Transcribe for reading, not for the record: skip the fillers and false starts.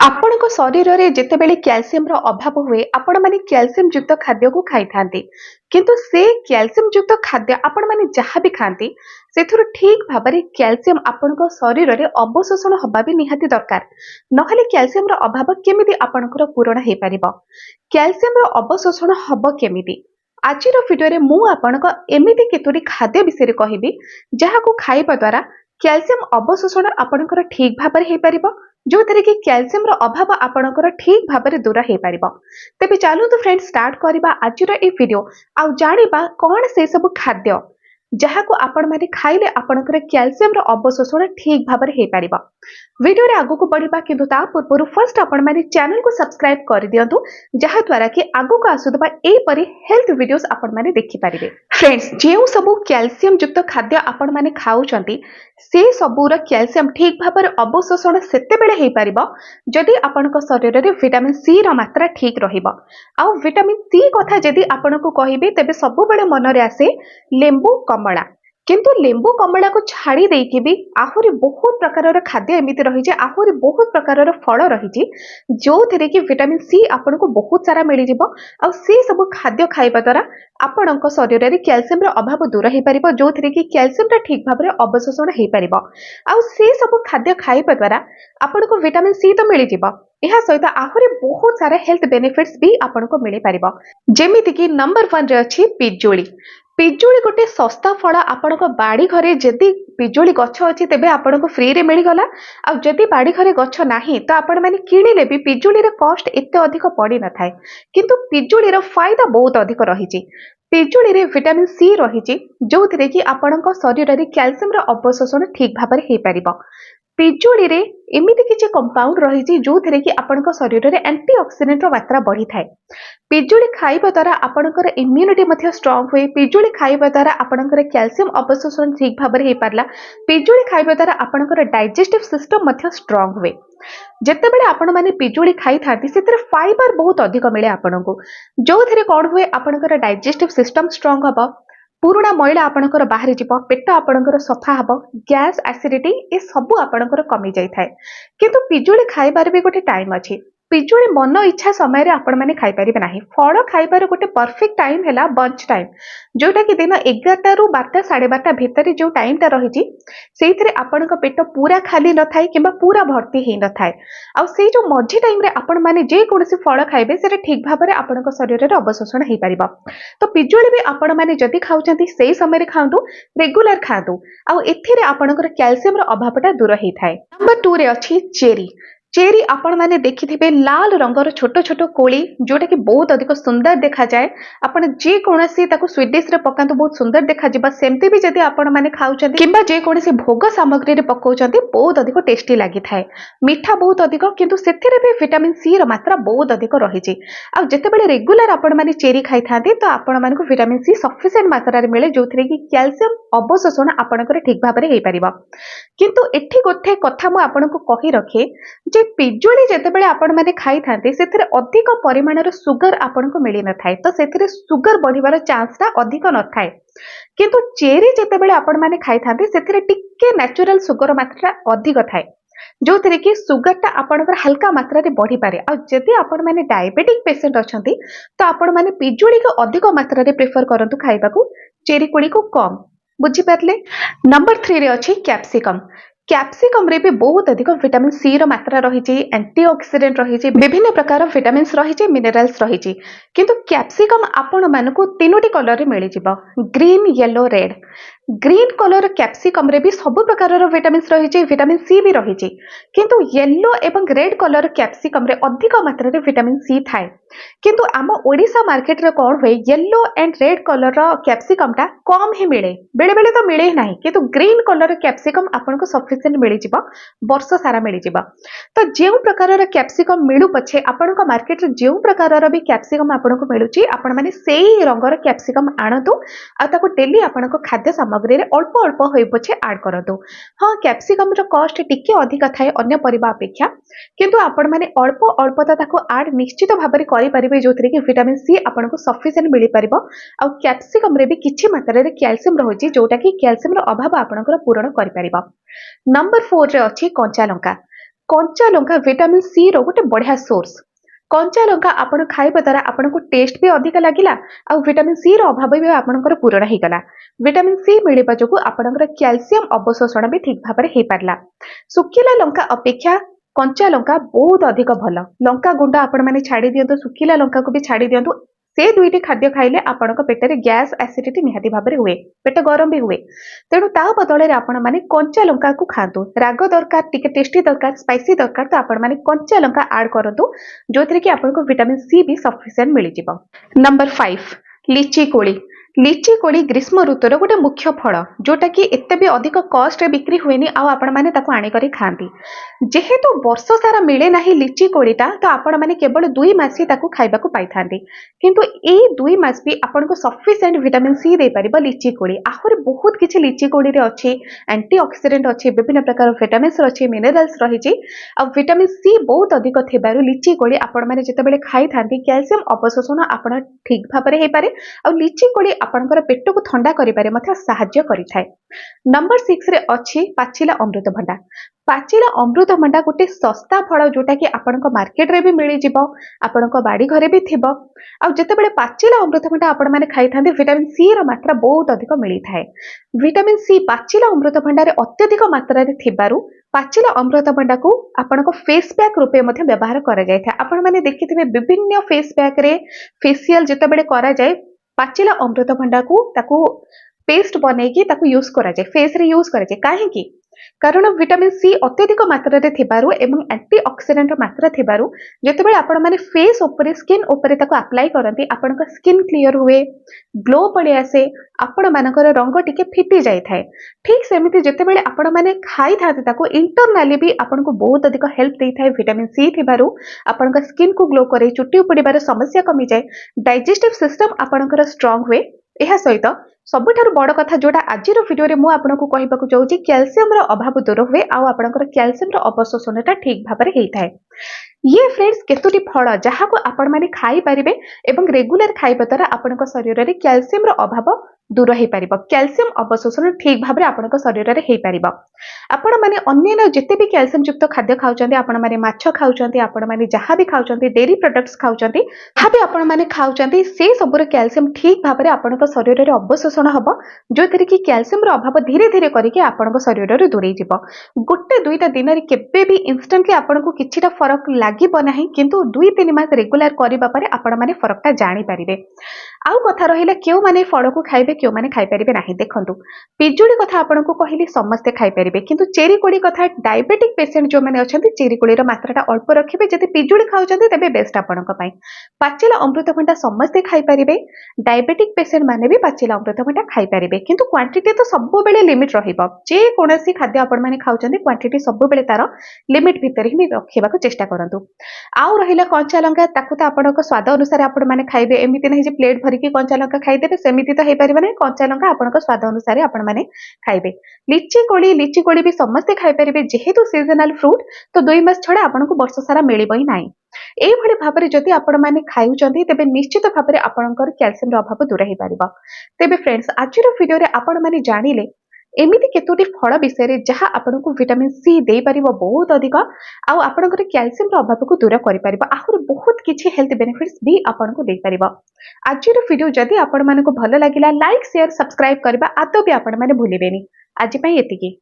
ଆପଣଙ୍କ ଶରୀରରେ ଯେତେବେଳେ କ୍ୟାଲସିୟମର ଅଭାବ ହୁଏ ଆପଣମାନେ କ୍ୟାଲସିୟମ ଯୁକ୍ତ ଖାଦ୍ୟକୁ ଖାଇଥାନ୍ତି କିନ୍ତୁ ସେ କ୍ୟାଲସିୟମ ଯୁକ୍ତ ଖାଦ୍ୟ ଆପଣମାନେ ଯାହା ବି ଖାଆନ୍ତି ସେଥିରୁ ଠିକ ଭାବରେ କ୍ୟାଲସିୟମ ଆପଣଙ୍କ ଶରୀରରେ ଅବଶୋଷଣ ହେବା ବି ନିହାତି ଦରକାର ନହେଲେ କ୍ୟାଲସିୟମର ଅଭାବ କେମିତି ଆପଣଙ୍କର ପୂରଣ ହେଇପାରିବ କ୍ୟାଲସିୟମର ଅବଶୋଷଣ ହେବ କେମିତି ଆଜିର ଭିଡ଼ିଓରେ ମୁଁ ଆପଣଙ୍କ ଏମିତି କେତୋଟି ଖାଦ୍ୟ ବିଷୟରେ କହିବି ଯାହାକୁ ଖାଇବା ଦ୍ୱାରା କ୍ୟାଲସିୟମ ଅବଶୋଷଣ ଆପଣଙ୍କର ଠିକ ଭାବରେ ହେଇପାରିବ ଯୋଉଥିରେ କି କ୍ୟାଲସିୟମର ଅଭାବ ଆପଣଙ୍କର ଠିକ ଭାବରେ ଦୂର ହେଇପାରିବ ତେବେ ଚାଲନ୍ତୁ ଫ୍ରେଣ୍ଡ ଷ୍ଟାର୍ଟ କରିବା ଆଜିର ଏହି ଭିଡ଼ିଓ ଆଉ ଜାଣିବା କ'ଣ ସେ ସବୁ ଖାଦ୍ୟ ଯାହାକୁ ଆପଣମାନେ ଖାଇଲେ ଆପଣଙ୍କର କ୍ୟାଲସିୟମର ଅବଶୋଷଣ ଠିକ ଭାବରେ ହେଇପାରିବ ଭିଡ଼ିଓରେ ଆଗକୁ ବଢ଼ିବା କିନ୍ତୁ ତା ପୂର୍ବରୁ ଫାର୍ଷ୍ଟ ଆପଣମାନେ ଚ୍ୟାନେଲକୁ ସବସ୍କ୍ରାଇବ କରିଦିଅନ୍ତୁ ଯାହାଦ୍ୱାରା କି ଆଗକୁ ଆସୁଥିବା ଏହିପରି ହେଲ୍ଥ ଭିଡ଼ିଓସ୍ ଆପଣମାନେ ଦେଖିପାରିବେ ଫ୍ରେଣ୍ଡସ୍ ଯେଉଁ ସବୁ କ୍ୟାଲସିୟମ ଯୁକ୍ତ ଖାଦ୍ୟ ଆପଣମାନେ ଖାଉଛନ୍ତି ସେ ସବୁର କ୍ୟାଲସିୟମ ଠିକ ଭାବରେ ଅବଶୋଷଣ ସେତେବେଳେ ହେଇପାରିବ ଯଦି ଆପଣଙ୍କ ଶରୀରରେ ଭିଟାମିନ ସି ର ମାତ୍ରା ଠିକ ରହିବ ଆଉ ଭିଟାମିନ ସି କଥା ଯଦି ଆପଣଙ୍କୁ କହିବେ ତେବେ ସବୁବେଳେ ମନରେ ଆସେ ଲେମ୍ବୁ କମଳା କିନ୍ତୁ ଲେମ୍ବୁ କମଳାକୁ ଛାଡ଼ି ଦେଇକି ବି ଆହୁରି ବହୁତ ପ୍ରକାରର ଖାଦ୍ୟ ଏମିତି ରହିଛି ଆହୁରି ବହୁତ ପ୍ରକାରର ଫଳ ରହିଛି ଯେଉଁଥିରେ କି ଭିଟାମିନ ସି ଆପଣଙ୍କୁ ବହୁତ ସାରା ମିଳିଯିବ ଆଉ ସେ ସବୁ ଖାଦ୍ୟ ଖାଇବା ଦ୍ୱାରା ଆପଣଙ୍କ ଶରୀରରେ କ୍ୟାଲସିୟମର ଅଭାବ ଦୂର ହେଇପାରିବ ଯେଉଁଥିରେ କି କ୍ୟାଲସିୟମଟା ଠିକ ଭାବରେ ଅବଶୋଷଣ ହେଇପାରିବ ଆଉ ସେ ସବୁ ଖାଦ୍ୟ ଖାଇବା ଦ୍ୱାରା ଆପଣଙ୍କୁ ଭିଟାମିନ ସି ତ ମିଳିଯିବ ଏହା ସହିତ ଆହୁରି ବହୁତ ସାରା ହେଲ୍ଥ ବେନିଫିଟ୍ସ ବି ଆପଣଙ୍କୁ ମିଳିପାରିବ ଯେମିତିକି ନମ୍ବର 1 ରେ ଅଛି ପିଜୁଳି ପିଜୁଳି ଗୋଟେ ଶସ୍ତା ଫଳ ଆପଣଙ୍କ ବାଡ଼ି ଘରେ ଯଦି ପିଜୁଳି ଗଛ ଅଛି ତେବେ ଆପଣଙ୍କୁ ଫ୍ରିରେ ମିଳିଗଲା ଆଉ ଯଦି ବାଡ଼ି ଘରେ ଗଛ ନାହିଁ ତ ଆପଣମାନେ କିଣିଲେ ବି ପିଜୁଳିର କଷ୍ଟ ଏତେ ଅଧିକ ପଡ଼ିନଥାଏ କିନ୍ତୁ ପିଜୁଳିର ଫାଇଦା ବହୁତ ଅଧିକ ରହିଛି ପିଜୁଳିରେ ଭିଟାମିନ ସି ରହିଛି ଯେଉଁଥିରେ କି ଆପଣଙ୍କ ଶରୀରରେ କ୍ୟାଲସିୟମର ଅବଶୋଷଣ ଠିକ ଭାବରେ ହେଇପାରିବ ପିଜୁଳିରେ ଏମିତି କିଛି କମ୍ପାଉଣ୍ଡ ରହିଛି ଯେଉଁଥିରେ କି ଆପଣଙ୍କ ଶରୀରରେ ଆଣ୍ଟିଅକ୍ସିଡେଣ୍ଟର ମାତ୍ରା ବଢ଼ିଥାଏ ପିଜୁଳି ଖାଇବା ଦ୍ୱାରା ଆପଣଙ୍କର ଇମ୍ୟୁନିଟି ମଧ୍ୟ ଷ୍ଟ୍ରଙ୍ଗ ହୁଏ ପିଜୁଳି ଖାଇବା ଦ୍ୱାରା ଆପଣଙ୍କର କ୍ୟାଲସିୟମ ଅବଶୋଷଣ ଠିକ ଭାବରେ ହେଇପାରିଲା ପିଜୁଳି ଖାଇବା ଦ୍ୱାରା ଆପଣଙ୍କର ଡାଇଜେଷ୍ଟିଭ ସିଷ୍ଟମ ମଧ୍ୟ ଷ୍ଟ୍ରଙ୍ଗ ହୁଏ ଯେତେବେଳେ ଆପଣମାନେ ପିଜୁଳି ଖାଇଥାନ୍ତି ସେଥିରେ ଫାଇબર ବହୁତ ଅଧିକ ମିଳେ ଆପଣଙ୍କୁ ଯେଉଁଥିରେ କ'ଣ ହୁଏ ଆପଣଙ୍କର ଡାଇଜେଷ୍ଟିଭ ସିଷ୍ଟମ ଷ୍ଟ୍ରଙ୍ଗ ହେବ ପୁରୁଣା ମଇଳା ଆପଣଙ୍କର ବାହାରି ଯିବ ପେଟ ଆପଣଙ୍କର ସଫା ହେବ ଗ୍ୟାସ୍ ଆସିଡିଟି ଏ ସବୁ ଆପଣଙ୍କର କମି ଯାଇଥାଏ କିନ୍ତୁ ପିଜୁଳି ଖାଇବାରେ ବି ଗୋଟେ ଟାଇମ୍ ଅଛି ପିଜୁଳି ମନ ଇଚ୍ଛା ସମୟରେ ଆପଣମାନେ ଖାଇପାରିବେ ନାହିଁ ଫଳ ଖାଇବାର ଗୋଟେ ପରଫେକ୍ଟ ଟାଇମ୍ ହେଲା ବଞ୍ଚ ଟାଇମ୍ ଯୋଉଟାକି ଦିନ 11ଟାରୁ 12ଟା 12:30 ଭିତରେ ଯେଉଁ ଟାଇମ୍ଟା ରହିଛି ସେଇଥିରେ ଆପଣଙ୍କ ପେଟ ପୁରା ଖାଲି ନଥାଏ କିମ୍ବା ପୁରା ଭର୍ତ୍ତି ହେଇନଥାଏ ଆଉ ସେଇ ଯେଉଁ ମଝି ଟାଇମ୍ରେ ଆପଣମାନେ ଯେକୌଣସି ଫଳ ଖାଇବେ ସେଟା ଠିକ ଭାବରେ ଆପଣଙ୍କ ଶରୀରରେ ଅବଶୋଷଣ ହେଇପାରିବ ତ ପିଜୁଳି ବି ଆପଣମାନେ ଯଦି ଖାଉଛନ୍ତି ସେଇ ସମୟରେ ଖାଆନ୍ତୁ ରେଗୁଲାର ଖାଆନ୍ତୁ ଆଉ ଏଥିରେ ଆପଣଙ୍କର କ୍ୟାଲସିୟମର ଅଭାବଟା ଦୂର ହେଇଥାଏ ନମ୍ବର 2 ରେ ଅଛି ଚେରି ଚେରି ଆପଣମାନେ ଦେଖିଥିବେ ଲାଲ ରଙ୍ଗର ଛୋଟ ଛୋଟ କୋଳି ଯୋଉଟାକି ବହୁତ ଅଧିକ ସୁନ୍ଦର ଦେଖାଯାଏ ଆପଣ ଯେକୌଣସି ତାକୁ ସୁଇଟ୍ ଡିଶ୍ରେ ପକାନ୍ତୁ ବହୁତ ସୁନ୍ଦର ଦେଖାଯିବ ସେମିତି ବି ଯଦି ଆପଣମାନେ ଖାଉଛନ୍ତି କିମ୍ବା ଯେକୌଣସି ଭୋଗ ସାମଗ୍ରୀରେ ପକାଉଛନ୍ତି ବହୁତ ଅଧିକ ଟେଷ୍ଟି ଲାଗିଥାଏ ମିଠା ବହୁତ ଅଧିକ କିନ୍ତୁ ସେଥିରେ ବି ଭିଟାମିନ ସି ର ମାତ୍ରା ବହୁତ ଅଧିକ ରହିଛି ଆଉ ଯେତେବେଳେ ରେଗୁଲାର ଆପଣମାନେ ଚେରି ଖାଇଥାନ୍ତି ତ ଆପଣମାନଙ୍କୁ ଭିଟାମିନ ସି ସଫିସିଏଣ୍ଟ ମାତ୍ରାରେ ମିଳେ ଯୋଉଥିରେ କି କ୍ୟାଲସିୟମ ଅବଶୋଷଣ ଆପଣଙ୍କର ଠିକ ଭାବରେ ହେଇପାରିବ କିନ୍ତୁ ଏଠି ଗୋଟେ କଥା ମୁଁ ଆପଣଙ୍କୁ କହି ରଖେ ଯେ ପିଜୁଳି ଯେତେବେଳେ ଆପଣମାନେ ଖାଇଥାନ୍ତି ସେଥିରେ ଅଧିକ ପରିମାଣର ସୁଗର ଆପଣଙ୍କୁ ମିଳିନଥାଏ ତ ସେଥିରେ ସୁଗର ବଢ଼ିବାର ଚାନ୍ସଟା ଅଧିକ ନଥାଏ କିନ୍ତୁ ଚେରି ଯେତେବେଳେ ଆପଣମାନେ ଖାଇଥାନ୍ତି ସେଥିରେ ଟିକେ ନ୍ୟାଚୁରାଲ ସୁଗର ମାତ୍ରା ଅଧିକ ଥାଏ ଯେଉଁଥିରେ କି ସୁଗରଟା ଆପଣଙ୍କର ହାଲକା ମାତ୍ରାରେ ବଢ଼ିପାରେ ଆଉ ଯଦି ଆପଣମାନେ ଡାଇବେଟିକ୍ ପେସେଣ୍ଟ ଅଛନ୍ତି ତ ଆପଣମାନେ ପିଜୁଳିକୁ ଅଧିକ ମାତ୍ରାରେ ପ୍ରିଫର କରନ୍ତୁ ଖାଇବାକୁ ଚେରି କୋଳିକୁ କମ୍ ବୁଝିପାରିଲେ ନମ୍ବର 3 ରେ ଅଛି କ୍ୟାପ୍ସିକମ୍ କ୍ୟାପ୍ସିକମ୍ରେ ବି ବହୁତ ଅଧିକ ଭିଟାମିନ ସି ର ମାତ୍ରା ରହିଛି ଆଣ୍ଟିଅକ୍ସିଡେଣ୍ଟ ରହିଛି ବିଭିନ୍ନ ପ୍ରକାର ଭିଟାମିନ୍ସ ରହିଛି ମିନେରାଲ୍ସ ରହିଛି କିନ୍ତୁ କ୍ୟାପ୍ସିକମ୍ ଆପଣମାନଙ୍କୁ 3ଟି କଲରରେ ମିଳିଯିବ green yellow red green colour କ୍ୟାପ୍ସିକମ୍ରେ ବି ସବୁ ପ୍ରକାରର ଭିଟାମିନ୍ସ ରହିଛି ଭିଟାମିନ ସି ବି ରହିଛି କିନ୍ତୁ ୟେଲୋ ଏବଂ ରେଡ୍ କଲର କ୍ୟାପ୍ସିକମ୍ରେ ଅଧିକ ମାତ୍ରାରେ ଭିଟାମିନ ସି ଥାଏ କିନ୍ତୁ ଆମ ଓଡ଼ିଶା ମାର୍କେଟରେ କ'ଣ ହୁଏ ୟେଲୋ ଆଣ୍ଡ ରେଡ୍ କଲରର କ୍ୟାପ୍ସିକମ୍ଟା କମ୍ ହିଁ ମିଳେ ବେଳେବେଳେ ତ ମିଳେ ନାହିଁ କିନ୍ତୁ ଗ୍ରୀନ୍ କଲର କ୍ୟାପ୍ସିକମ୍ ଆପଣଙ୍କୁ ସଫିସିଏଣ୍ଟ ମିଳିଯିବ ବର୍ଷ ସାରା ମିଳିଯିବ ତ ଯେଉଁ ପ୍ରକାରର କ୍ୟାପ୍ସିକମ୍ ମିଳୁ ପଛେ ଆପଣଙ୍କ ମାର୍କେଟରେ ଯେଉଁ ପ୍ରକାରର ବି କ୍ୟାପ୍ସିକମ୍ ଆପଣଙ୍କୁ ମିଳୁଛି ଆପଣମାନେ ସେଇ ରଙ୍ଗର କ୍ୟାପ୍ସିକମ୍ ଆଣନ୍ତୁ ଆଉ ତାକୁ ଡେଲି ଆପଣଙ୍କ ଖାଦ୍ୟ ସାମଗ୍ରୀରେ ଅଳ୍ପ ଅଳ୍ପ ହୋଇ ପଛେ ଆଡ୍ କରନ୍ତୁ ହଁ କ୍ୟାପ୍ସିକମ୍ର କଷ୍ଟ ଟିକେ ଅଧିକ ଥାଏ ଅନ୍ୟ ପରିବା ଅପେକ୍ଷା କିନ୍ତୁ ଆପଣମାନେ ଅଳ୍ପ ଅଳ୍ପ ତ ତାକୁ ଆଡ୍ ନିଶ୍ଚିତ ଭାବରେ କରିପାରିବେ ଯେଉଁଥିରେ କି ଭିଟାମିନ ସି ଆପଣଙ୍କୁ ସଫିସିଏଣ୍ଟ ମିଳିପାରିବ ଆଉ କ୍ୟାପ୍ସିକମ୍ରେ ବି କିଛି ମାତ୍ରାରେ କ୍ୟାଲସିୟମ ରହିଛି ଯେଉଁଟାକି କ୍ୟାଲସିୟମର ଅଭାବ ଆପଣଙ୍କର ପୂରଣ କରିପାରିବ ନମ୍ବର 4 ରେ ଅଛି କଞ୍ଚା ଲଙ୍କା कंचा लंका विटामिन सी रो गोटे बढ़िया सोर्स। कंचा लंका आपण खाइबा द्वारा आपनको टेस्ट भी अधिक लागिला आ विटामिन सी रो अभाव भी आपनकर पूरण ही गला। विटामिन सी मिलिबा जोगु आपनकर कैल्शियम अवशोषण भी ठीक भाबरे हे पारला। सुखिला लंका अपेक्षा कंचा लंका बहुत अधिक भल। लंका गुंड आपण माने छाड़ी दियंतु, सुखिला लंका को भी छाड़ी दियंतु। से दुईटी खाद्य खाइले आपनक पेटरे गैस एसिडिटी निहाती भाबरे हुए, पेट गरम भी हुए। तेणु ता बदले आपण माने कंचा लंका को खातु। राग दरकार, टिके टेस्टी दरकार, स्पाइसी दरकार तो आपण माने कंचा लंका ऐड करंतु, जोथिरे कि आपनको विटामिन सी भी सफिशिएंट मिल जिवो। नंबर 5 लीची कोली। लीची कोली ग्रीष्म ऋतुर गोटे मुख्य फल, जोटा कि एते भी अधिक कॉस्ट रे बिक्री हुएनी आ आपण माने ताको आनी करी खांती। जेहेतु वर्ष सारा मिले नाही लीची कोलीटा, तो आपण माने केवल 2 मास ही ताको खाइबा को पाई थांती। किंतु ए 2 मास भी आपनको सफिशिएंट विटामिन सी दे परिबो लीची कोली। आहुर बहुत किछि लीची कोली रे अछि, एंटीऑक्सीडेंट अछि, विभिन्न प्रकार विटामिन्स अछि, मिनरल्स रहिछि। आ विटामिन सी बहुत अधिक थेबारु लीची कोली आपण माने जेतेबेले खाइ थांती कैल्शियम अवशोषण आपण ठीक भाबरे हे पारे। आ लीची कोली आपणकर पेट को ठंडा करिबारे मध्य सहाय्य करिथाय। नंबर 6 रे अछि पाचिला अमृतभंडा। पाचिला अमृतभंडा गोटे सस्ता फल, जोटा कि आपणक मार्केट रे भी मिली जिवो, आपणक बाड़ी घरे भी थिबो। आ जेतेबेले पाचिला अमृतभंडा आपण माने खाइ थांती विटामिन सी रो मात्रा बहुत अधिक मिली थाए। विटामिन सी पाचिला अमृतभंडा रे अत्यधिक मात्रा रे थिबारु पाचिला अमृतभंडा को आपणक फेस पैक रूपे मध्य व्यवहार करा जाय था। आपण माने देखिथिबे विभिन्न फेस पैक रे फेशियल जेतेबेले करा जाय, पाचिला अमृतभंडा को ताकू पेस्ट बनेकी ताकू यूज करा जाय, फेस रे यूज करा जाय। काहे की कारण विटामिन सी अत्यधिक मात्रा रे थिबारु एवं एंटीऑक्सीडेंट मात्रा थिबारु जेतेबेले आपण माने फेस ऊपर स्किन ऊपर ताकू अप्लाई करंती, आपणक स्किन क्लियर हुए, ग्लो पळे आसे, आपण मानकर रंग टिके फिटी जाय थाए। ठीक सेमिति जेतेबेले आपण माने खाइ थाते ताकू इंटरनली भी आपनको बहुत अधिक हेल्प देई थाए। विटामिन सी थिबारु आपणक स्किन को ग्लो करे, चुट्टी उपड़िबार समस्या कमी जाए, डाइजेस्टिव सिस्टम आपणकर स्ट्रांग हुए। एहा सहित सबुठारु बड़ कथा जोटा आजिर वीडियो रे मु आपनको कहिबाकू चाहूची, कैल्शियम रो अभाव दूर हुए आ आपणकर कैल्शियम रो अवशोषणटा ठीक भाबरे हेई थाए। ये फ्रेंड्स केतोटी फल जहाँ को आपण माने खाई परिबे एवं रेगुलर खाइबा द्वारा आपणक शरीर रे कैल्शियम रो अभाव दूर हेई परिबो, कैल्शियम अवशोषण ठीक भाबरे आपणक शरीर रे हेई परिबो। आपण माने अन्य जेते भी कैल्शियम युक्त खाद्य खाउचंती, आपण माने माछ खाउचंती, आपण माने जहाँ भी खाउचंती, डेयरी प्रोडक्ट्स खाउचंती, जहाँ भी आपण माने खाउचंती से सबुर कैल्शियम ठीक भाबरे आपणक शरीर रे अवशोषण हबो, जोथिरे कि कैल्शियम रो अभाव धीरे धीरे करिके आपणक शरीर रे दूरेई जिवो। गोटे दुईटा दिन रे केबे भी इंस्टेंटली आपणको किछिटा फरक लागिबो नाही, किंतु 2-3 मास रेगुलर करिबा परे आपण माने फरकटा जानि परिबे। आउ कथा रहिला केउ माने फल को खाइबे, केउ माने खाइ परिबे नाही। देखंतु पिजुड़ी कथा आपनको कहिली समस्ते खाइ परिबे, किंतु चेरी कोली कथा डायबिटिक पेशेंट जो माने अछंती चेरी कोली रो मात्राटा अल्प रखिबे। जदि पिजुड़ी खाउचंती तबे बेस्ट आपणक पई। पाचिला अमृतभंडा समस्ते खाइ परिबे, डायबिटिक पेशेंट माने भी पाचिला अमृतभंडा खाइ परिबे, किंतु क्वांटिटी तो सब बेले लिमिट रहिबो। जे कोनोसी खाद्य आपण माने खाउचंती क्वांटिटी सब बेले तार लिमिट भितर ही रखिबाको चेष्टा करंतु। आउ रहिला कंचा लंका, ताकू तो आपणक स्वाद अनुसार आपण माने खाइबे, एमिति नाही जे प्लेट भरिकी कंचा लंका खाइदेबे, सेमिति तो हेई परिबे नाही। कंचा लंका आपणक स्वाद अनुसार आपण माने खाइबे। लीची कोली भी समस्ते खाइ परिबे, जेहेतु सीजनल फ्रूट तो 2 मास छडा आपणको वर्ष सारा मिलिबो ही नाही। एई भली भाबरे जदि आपण माने खाइउचंती तेबे निश्चित भाबरे आपणकर कैल्शियम रो अभाव दूर हेई परिबो। तेबे फ्रेंड्स आजिर वीडियो रे आपण माने जानिले एमिति केतोटी फल विषय रे जहाँ आपनको विटामिन सी दे परिबो बहुत अधिक, आ आपणकर कैल्शियम रो अभाव को दूर करि परिबो। आहुर बहुत किछि हेल्थ बेनिफिट्स भी आपनको दे परिबो। आजिर वीडियो जदि आपण मानको भलो लागिला लाइक शेयर सब्सक्राइब करबा आदौ भी आपण माने भूलिबेनी। आज पई एतिकी।